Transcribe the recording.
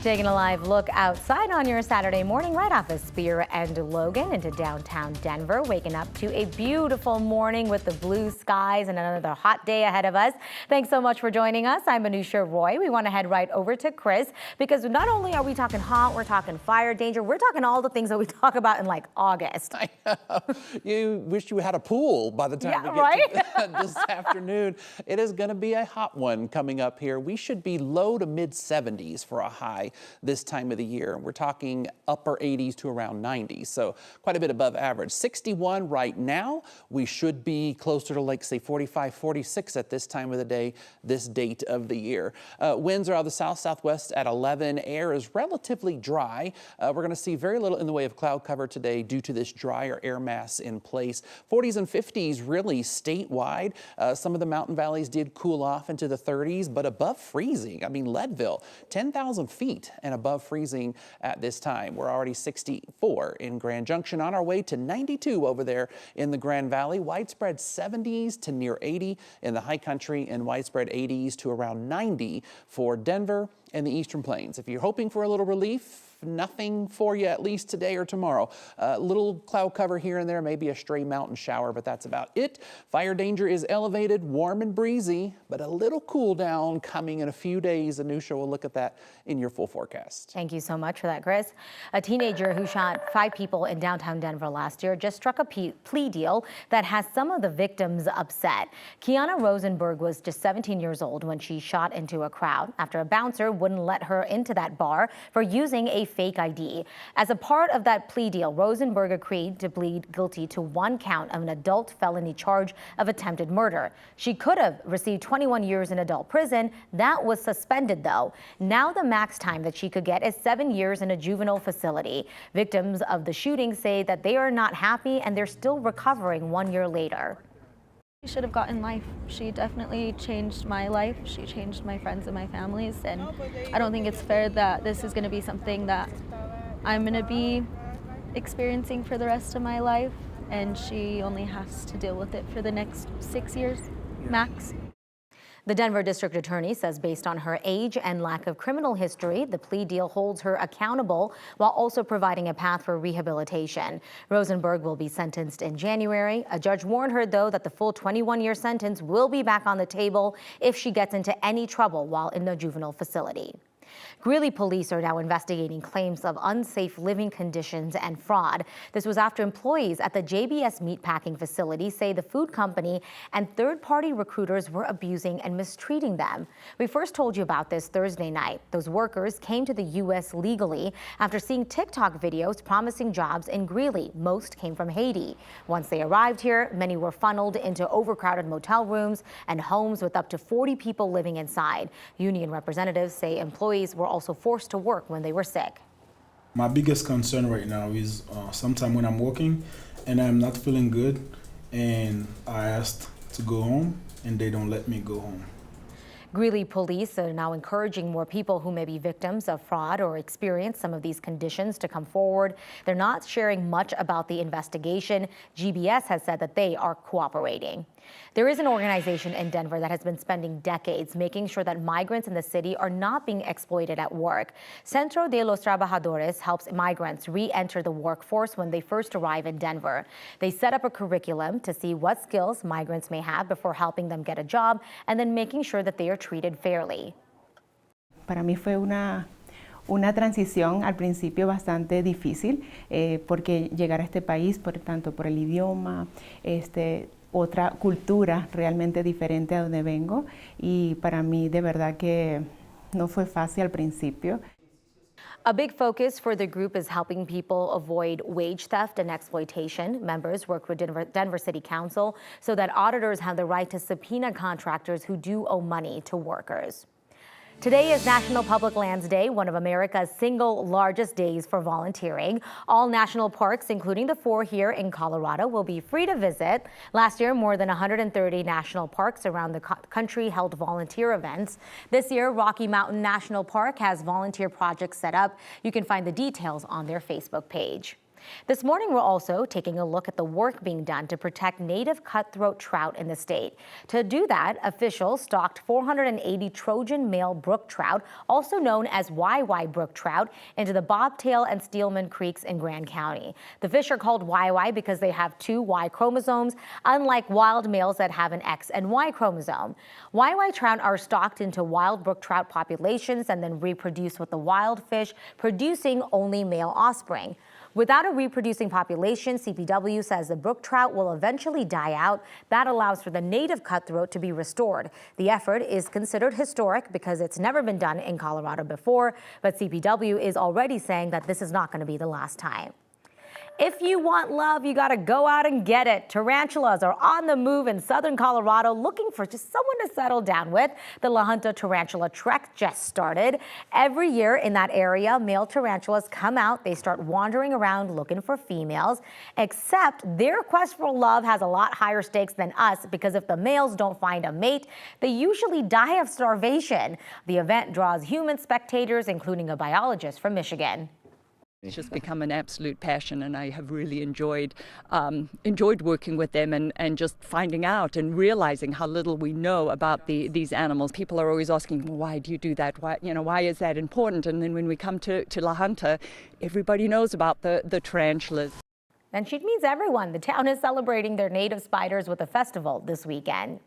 Taking a live look outside on your Saturday morning right off of Spear and Logan into downtown Denver, waking up to a beautiful morning with the blue skies and another hot day ahead of us. Thanks so much for joining us. I'm Anusha Roy. We want to head right over to Chris because not only are we talking hot, we're talking fire danger, we're talking all the things that we talk about in like August. I know. You wish you had a pool by the time we get to this afternoon. It is going to be a hot one coming up here. We should be low to mid 70s for a high this time of the year. We're talking upper 80s to around 90s, so quite a bit above average. 61 right now. We should be closer to like say 45, 46 at this time of the day, this date of the year. Winds are out of the south-southwest at 11. Air is relatively dry. We're going to see very little in the way of cloud cover today due to this drier air mass in place. 40s and 50s really statewide. Some of the mountain valleys did cool off into the 30s, but above freezing. I mean, Leadville, 10,000 feet and above freezing at this time. We're already 64 in Grand Junction, on our way to 92 over there in the Grand Valley. Widespread 70s to near 80 in the high country, and widespread 80s to around 90 for Denver and the Eastern Plains. If you're hoping for a little relief, nothing for you at least today or tomorrow. Little cloud cover here and there, maybe a stray mountain shower, but that's about it. Fire danger is elevated, warm and breezy, but a little cool down coming in a few days. Anusha will look at that in your full forecast. Thank you so much for that, Chris. A teenager who shot 5 people in downtown Denver last year just struck a plea deal that has some of the victims upset. Kiana Rosenberg was just 17 years old when she shot into a crowd after a bouncer wouldn't let her into that bar for using a fake ID. As a part of that plea deal, Rosenberg agreed to plead guilty to 1 count of an adult felony charge of attempted murder. She could have received 21 years in adult prison. That was suspended, though. Now the max time that she could get is 7 years in a juvenile facility. Victims of the shooting say that they are not happy and they're still recovering 1 year later. She should have gotten life. She definitely changed my life. She changed my friends and my families, and I don't think it's fair that this is going to be something that I'm going to be experiencing for the rest of my life, and she only has to deal with it for the next 6 years max. The Denver District Attorney says based on her age and lack of criminal history, the plea deal holds her accountable while also providing a path for rehabilitation. Rosenberg will be sentenced in January. A judge warned her, though, that the full 21-year sentence will be back on the table if she gets into any trouble while in the juvenile facility. Greeley police are now investigating claims of unsafe living conditions and fraud. This was after employees at the JBS meatpacking facility say the food company and third-party recruiters were abusing and mistreating them. We first told you about this Thursday night. Those workers came to the U.S. legally after seeing TikTok videos promising jobs in Greeley. Most came from Haiti. Once they arrived here, many were funneled into overcrowded motel rooms and homes with up to 40 people living inside. Union representatives say employees were also forced to work when they were sick. My biggest concern right now is sometime when I'm working and I'm not feeling good and I asked to go home and they don't let me go home. Greeley police are now encouraging more people who may be victims of fraud or experience some of these conditions to come forward. They're not sharing much about the investigation. GBS has said that they are cooperating. There is an organization in Denver that has been spending decades making sure that migrants in the city are not being exploited at work. Centro de los Trabajadores helps migrants re-enter the workforce when they first arrive in Denver. They set up a curriculum to see what skills migrants may have before helping them get a job and then making sure that they are treated fairly. Para mí fue una transición al principio bastante difícil porque llegar a este país, tanto por el idioma, otra cultura realmente diferente a donde vengo, y para mí de verdad que no fue fácil al principio. A big focus for the group is helping people avoid wage theft and exploitation. Members work with Denver City Council so that auditors have the right to subpoena contractors who do owe money to workers. Today is National Public Lands Day, one of America's single largest days for volunteering. All national parks, including the 4 here in Colorado, will be free to visit. Last year, more than 130 national parks around the country held volunteer events. This year, Rocky Mountain National Park has volunteer projects set up. You can find the details on their Facebook page. This morning, we're also taking a look at the work being done to protect native cutthroat trout in the state. To do that, officials stocked 480 Trojan male brook trout, also known as YY brook trout, into the Bobtail and Steelman Creeks in Grand County. The fish are called YY because they have 2 Y chromosomes, unlike wild males that have an X and Y chromosome. YY trout are stocked into wild brook trout populations and then reproduce with the wild fish, producing only male offspring. Without a reproducing population, CPW says the brook trout will eventually die out. That allows for the native cutthroat to be restored. The effort is considered historic because it's never been done in Colorado before, but CPW is already saying that this is not going to be the last time. If you want love, you got to go out and get it. Tarantulas are on the move in southern Colorado looking for just someone to settle down with. The La Junta Tarantula Trek just started. Every year in that area, male tarantulas come out. They start wandering around looking for females, except their quest for love has a lot higher stakes than us because if the males don't find a mate, they usually die of starvation. The event draws human spectators, including a biologist from Michigan. It's just become an absolute passion, and I have really enjoyed working with them and just finding out and realizing how little we know about these animals. People are always asking, well, why do you do that? Why is that important? And then when we come to La Junta, everybody knows about the tarantulas. And she means everyone. The town is celebrating their native spiders with a festival this weekend.